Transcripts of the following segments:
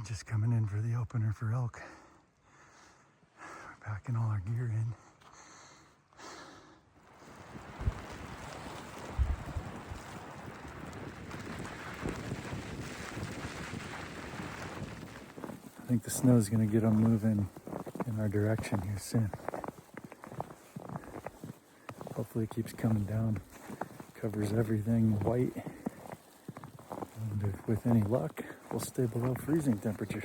just coming in for the opener for elk. We're packing all our gear in. I think the snow is going to get them moving in our direction here soon. Hopefully it keeps coming down, covers everything white, and if with any luck, we'll stay below freezing temperatures.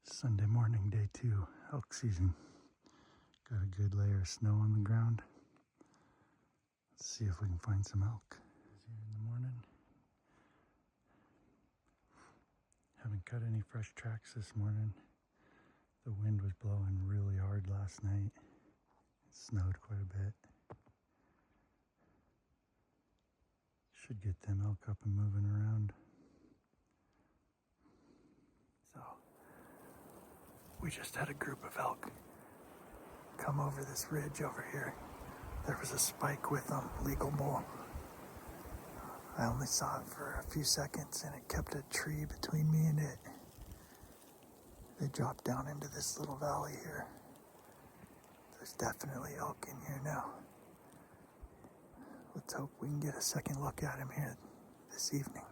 Sunday morning, day 2, elk season. Got a good layer of snow on the ground. Let's see if we can find some elk. Here in the morning. Haven't cut any fresh tracks this morning. The wind was blowing really hard last night. It snowed quite a bit. Should get them elk up and moving around. So, we just had a group of elk come over this ridge over here. There was a spike with them, legal bull. I only saw it for a few seconds and it kept a tree between me and it. They dropped down into this little valley here. There's definitely elk in here now. Let's hope we can get a second look at him here this evening.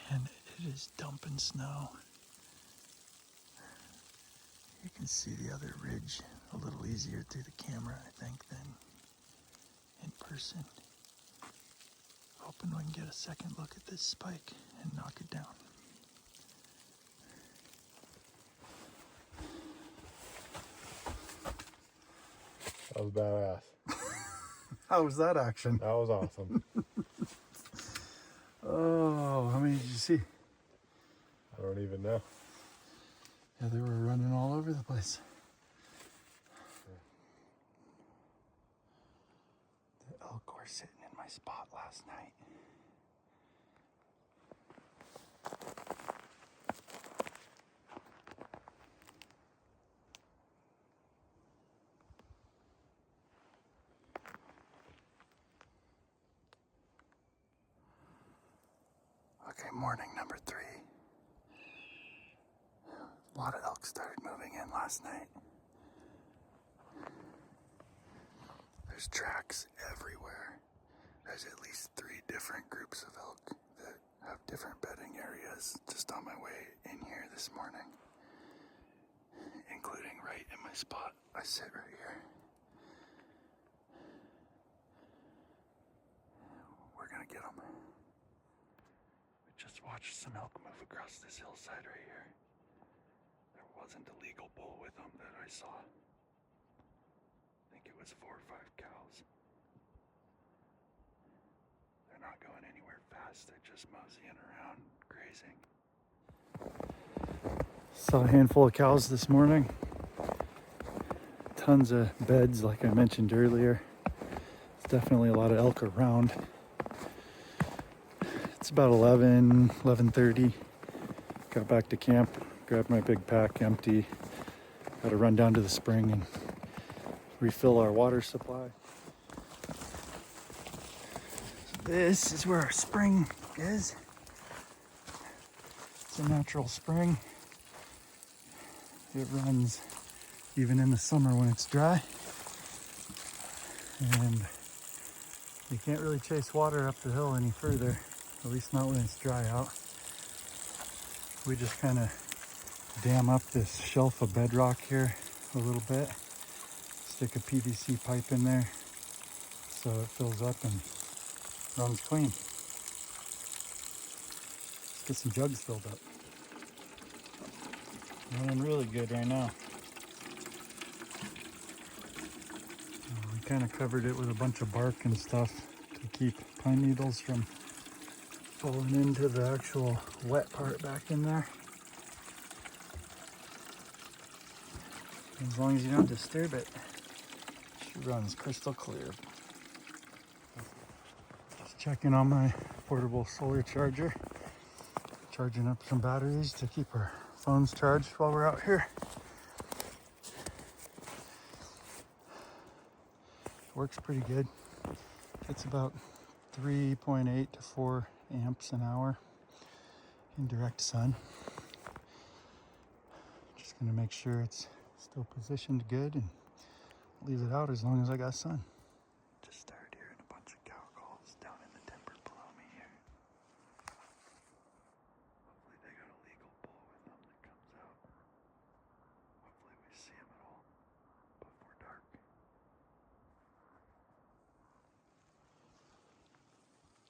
Man, it is dumping snow. You can see the other ridge a little easier through the camera, I think, than in person. Hoping we can get a second look at this spike and knock it down. That was badass. How was that action? That was awesome. Oh, how many did you see? I don't even know. Yeah, they were running all over the place. The elk were sitting in my spot last night. Okay, morning number 3. A lot of elk started moving in last night. There's tracks everywhere. There's at least 3 different groups of elk that have different bedding areas just on my way in here this morning, including right in my spot. I sit right here. We're gonna get them. We just watched some elk move across this hillside right here. There wasn't a legal bull with them that I saw. I think it was 4 or 5 cows. They're not going anywhere fast. They're just moseying around, grazing. Saw a handful of cows this morning. Tons of beds, like I mentioned earlier. There's definitely a lot of elk around. It's about 11:30. Got back to camp, grabbed my big pack empty. Got to run down to the spring and refill our water supply. This is where our spring is. It's a natural spring. It runs even in the summer when it's dry. And you can't really chase water up the hill any further, at least not when it's dry out. We just kind of dam up this shelf of bedrock here a little bit. Stick a PVC pipe in there so it fills up and runs clean. Let's get some jugs filled up. Running really good right now. We kind of covered it with a bunch of bark and stuff to keep pine needles from falling into the actual wet part back in there. As long as you don't disturb it, she runs crystal clear. Just checking on my portable solar charger. Charging up some batteries to keep our phones charged while we're out here. Works pretty good. It's about 3.8 to 4 amps an hour in direct sun. Just gonna make sure it's still positioned good and leave it out as long as I got sun. Just started hearing a bunch of cow calls down in the timber below me here. Hopefully they got a legal bull with them that comes out. Hopefully we see him at all before dark.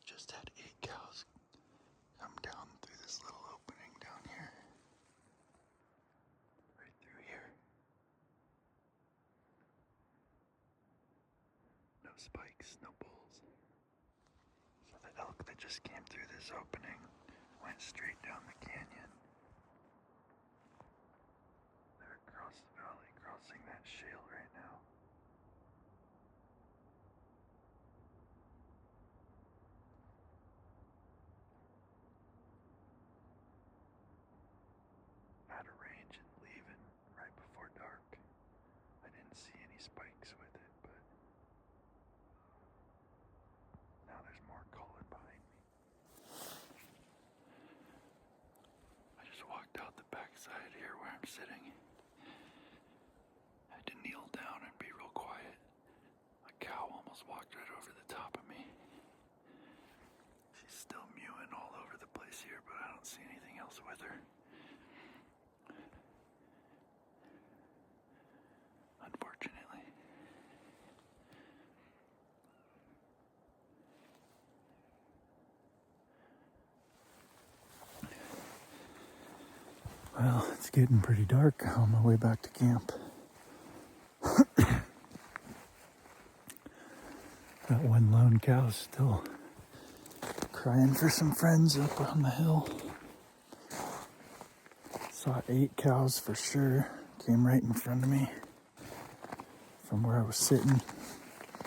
Just had 8 cows come down through this little opening down here. Right through here. No spikes, no bulls. So the elk that just came through this opening went straight down the canyon. They're across the valley, crossing that shale right now. Out of range and leaving right before dark. I didn't see any spikes with it, but now there's more calling behind me. I just walked out the backside here where I'm sitting. I had to kneel down and be real quiet. A cow almost walked right over the top of me. She's still mewing all over the place here, but I don't see anything else with her. Unfortunately. Well, it's getting pretty dark on my way back to camp. That one lone cow's still crying for some friends up on the hill. Saw 8 cows for sure. Came right in front of me from where I was sitting.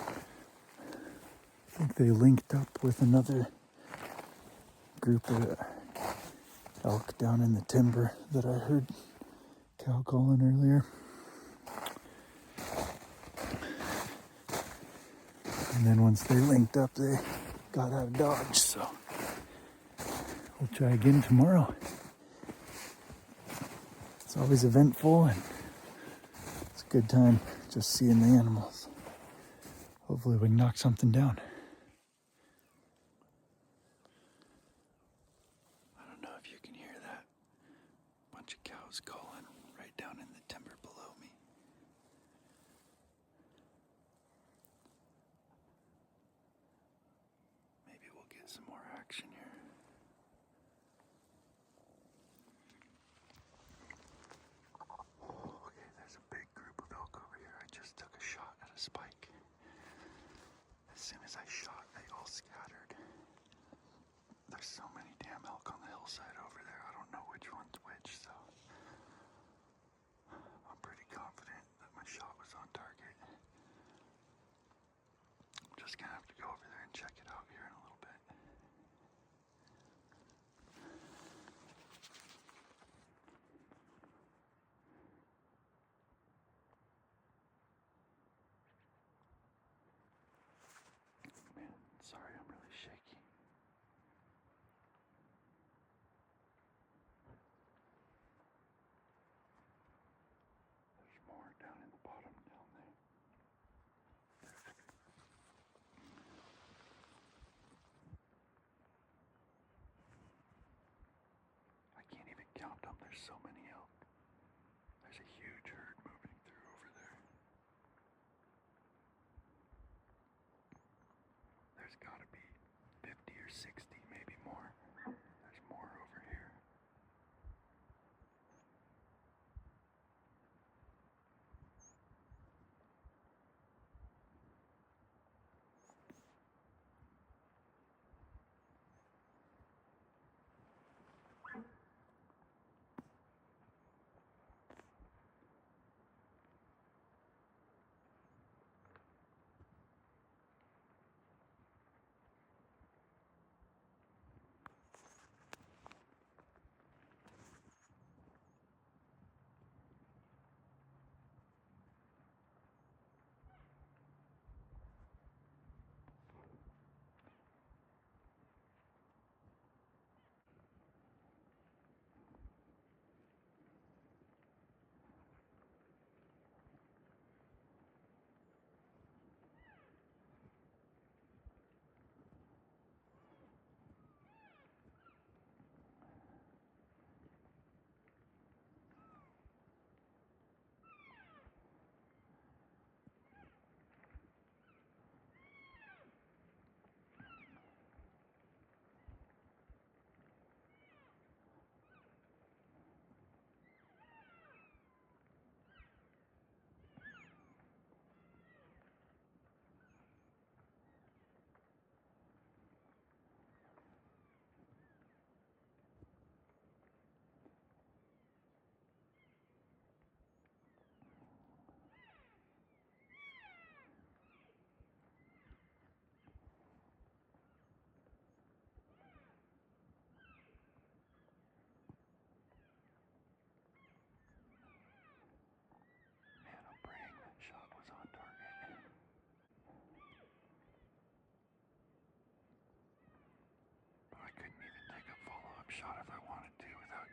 I think they linked up with another group of elk down in the timber that I heard cow calling earlier. And then once they linked up, they got out of Dodge, so we'll try again tomorrow. It's always eventful, and it's a good time just seeing the animals. Hopefully we can knock something down. I don't know if you can hear that. Bunch of cows calling right down in the timber below me. Maybe we'll get some more action here. Okay, there's a big group of elk over here. I just took a shot at a spike. As soon as I shot, they all scattered. There's so many damn elk on the hillside over there. I don't know which one's which, so I'm pretty confident that my shot was on target. I'm just gonna have to go over there and check it out here in a little bit. Man, sorry, I'm really shaky. There's more down in the bottom down there. I can't even count them. There's so many elk. There's a huge herd moving through over there. There's gotta be 50 or 60, maybe more. There's more over here.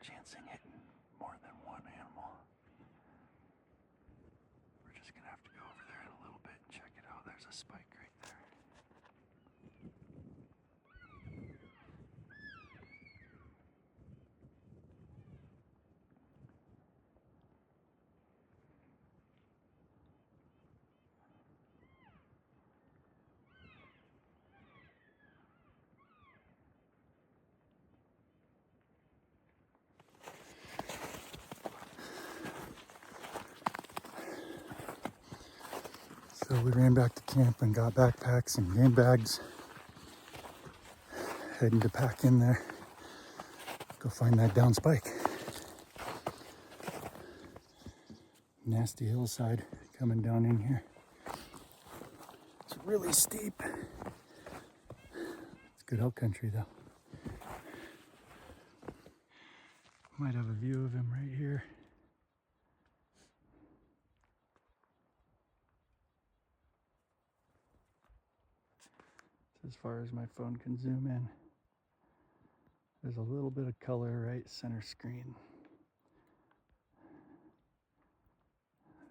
chancing hitting more than one animal. We're just gonna have to go over there in a little bit and check it out. There's a spike right there. So we ran back to camp and got backpacks and game bags. Heading to pack in there. Go find that down spike. Nasty hillside coming down in here. It's really steep. It's good elk country though. Might have a view of him right here. As far as my phone can zoom in. There's a little bit of color right center screen.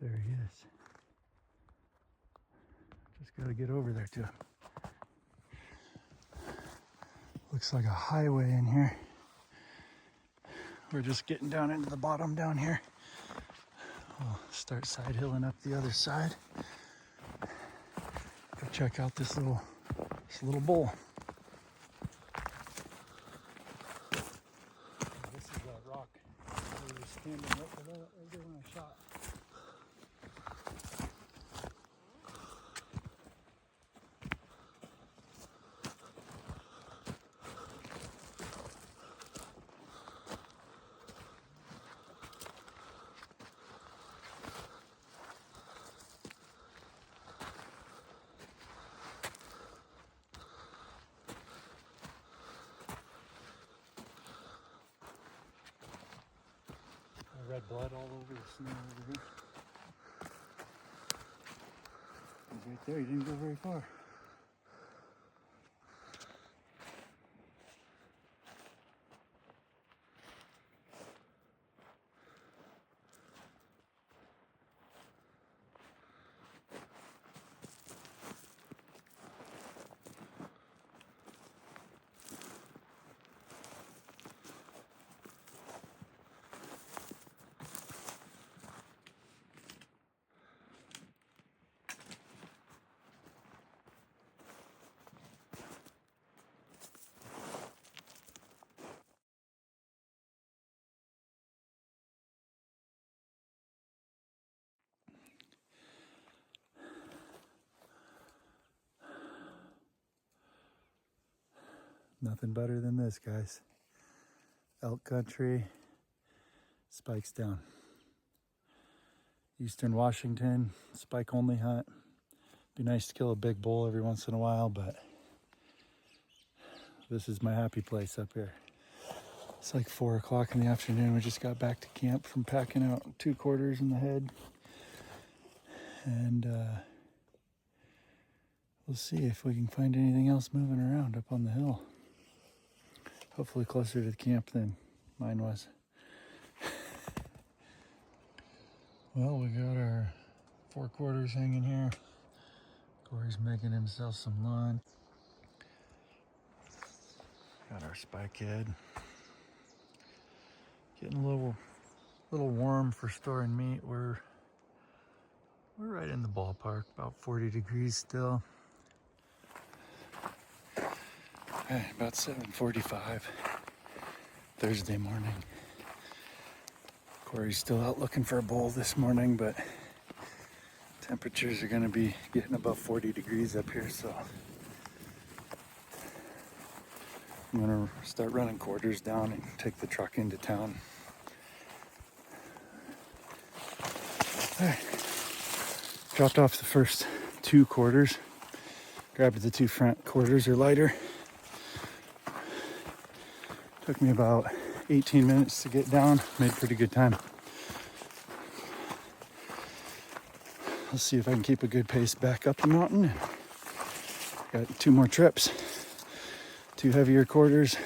There he is. Just gotta get over there to him. Looks like a highway in here. We're just getting down into the bottom down here. We'll start side hilling up the other side. Go check out this little bowl. This is that rock where we were standing right there when I shot. Red blood all over the snow over here. He's right there, he didn't go very far. Nothing better than this, guys. Elk country, spikes down. Eastern Washington, spike only hunt. Be nice to kill a big bull every once in a while, but this is my happy place up here. It's like 4 o'clock in the afternoon. We just got back to camp from packing out 2 quarters in the head. And we'll see if we can find anything else moving around up on the hill. Hopefully closer to the camp than mine was. Well, we got our 4 quarters hanging here. Cory's making himself some lunch. Got our spike head. Getting a little warm for storing meat. We're right in the ballpark, about 40 degrees still. Okay, about 7:45 Thursday morning. Cory's still out looking for a bull this morning, but temperatures are gonna be getting above 40 degrees up here, so I'm gonna start running quarters down and take the truck into town. All right. Dropped off the first 2 quarters. Grabbed the 2 front quarters, are lighter. Took me about 18 minutes to get down. Made pretty good time. Let's see if I can keep a good pace back up the mountain. Got 2 more trips. 2 heavier quarters.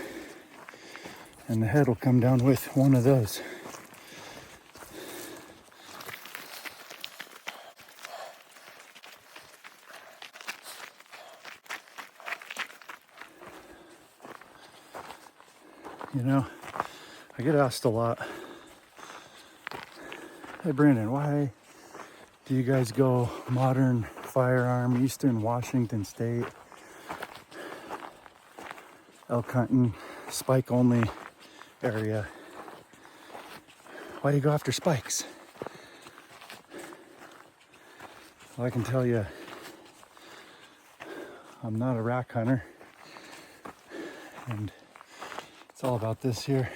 and the head will come down with one of those. You know, I get asked a lot, hey Brandon, why do you guys go modern firearm, Eastern Washington State, elk hunting, spike only area? Why do you go after spikes? Well, I can tell you, I'm not a rack hunter, and it's all about this here.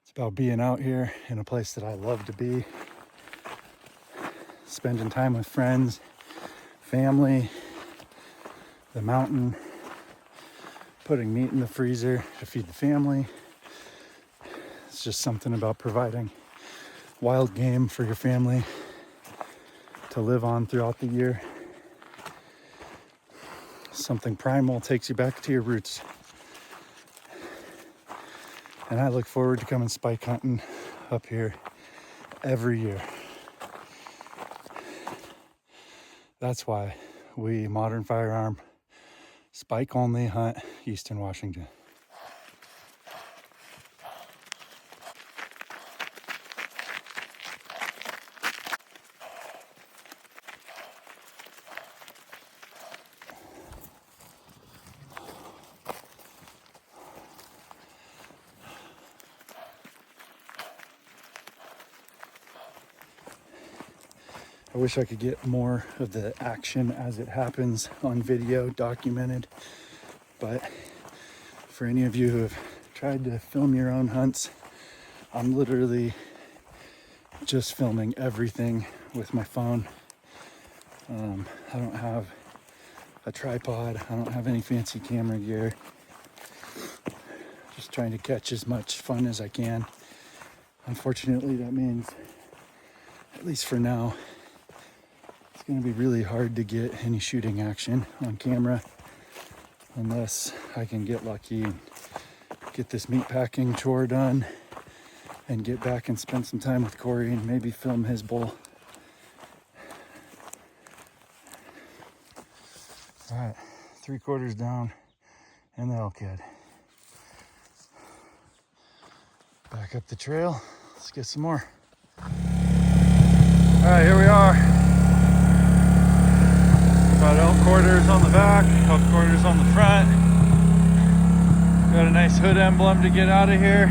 It's about being out here in a place that I love to be, spending time with friends, family, the mountain, putting meat in the freezer to feed the family. It's just something about providing wild game for your family to live on throughout the year. Something primal, takes you back to your roots. And I look forward to coming spike hunting up here every year. That's why we modern firearm spike only hunt Eastern Washington. I wish I could get more of the action as it happens on video documented, but for any of you who have tried to film your own hunts, I'm literally just filming everything with my phone. I don't have a tripod, I don't have any fancy camera gear. Just trying to catch as much fun as I can. Unfortunately, that means, at least for now, it's going to be really hard to get any shooting action on camera unless I can get lucky and get this meat packing chore done and get back and spend some time with Cory and maybe film his bull. All right, 3/4 down and the elk head. Back up the trail, let's get some more. All right, here we are. Got elk quarters on the back, elk quarters on the front. Got a nice hood emblem to get out of here.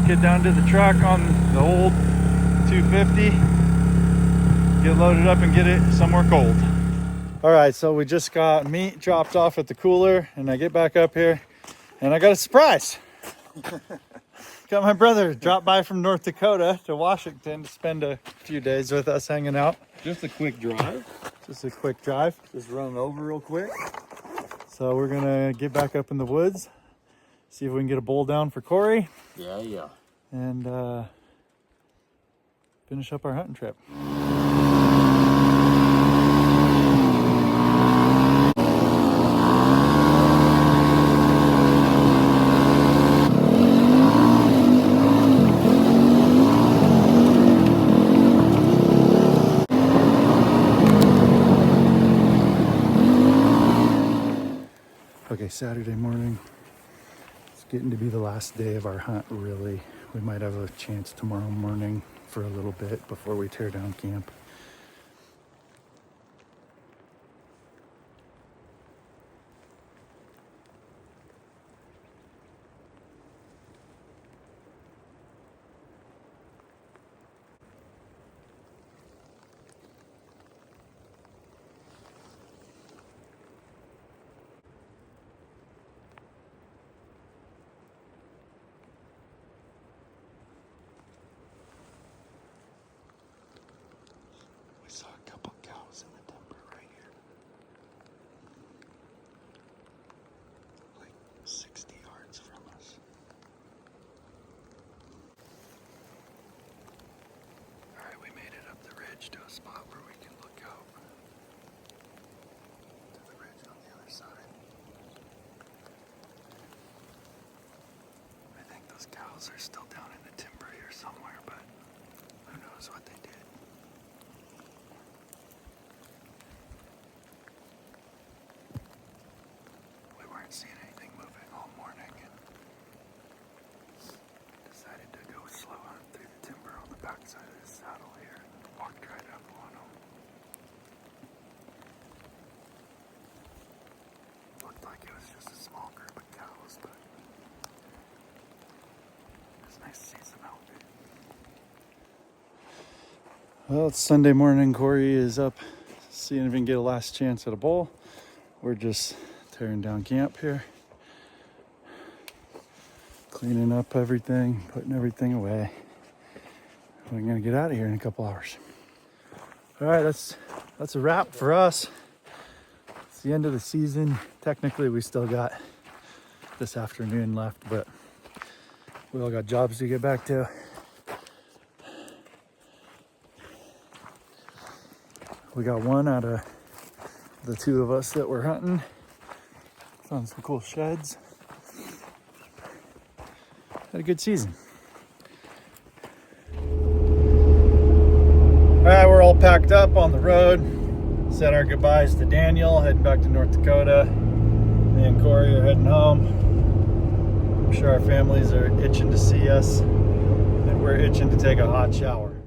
Get down to the truck on the old 250. Get loaded up and get it somewhere cold. All right, so we just got meat dropped off at the cooler, and I get back up here, and I got a surprise. Got my brother dropped by from North Dakota to Washington to spend a few days with us hanging out. Just a quick drive. Just a quick drive. Just running over real quick. So we're gonna get back up in the woods, see if we can get a bull down for Cory. Yeah. And finish up our hunting trip. Okay, Saturday morning. It's getting to be the last day of our hunt, really. We might have a chance tomorrow morning for a little bit before we tear down camp. are still down in the timber here somewhere, but who knows what they did. We weren't seeing anything moving all morning and decided to go slow hunt through the timber on the backside of this saddle here and walked right up on them. Looked like it was just a small group of cows, but it's nice to see some elk. Well, it's Sunday morning. Cory is up seeing if he can get a last chance at a bull. We're just tearing down camp here, cleaning up everything, putting everything away. We're gonna get out of here in a couple hours. All right, that's a wrap for us. It's the end of the season. Technically, we still got this afternoon left, but we all got jobs to get back to. We got one out of the two of us that were hunting. Found some cool sheds. Had a good season. All right, we're all packed up on the road. Said our goodbyes to Daniel, heading back to North Dakota. Me and Cory are heading home. I'm sure our families are itching to see us, and we're itching to take a hot shower.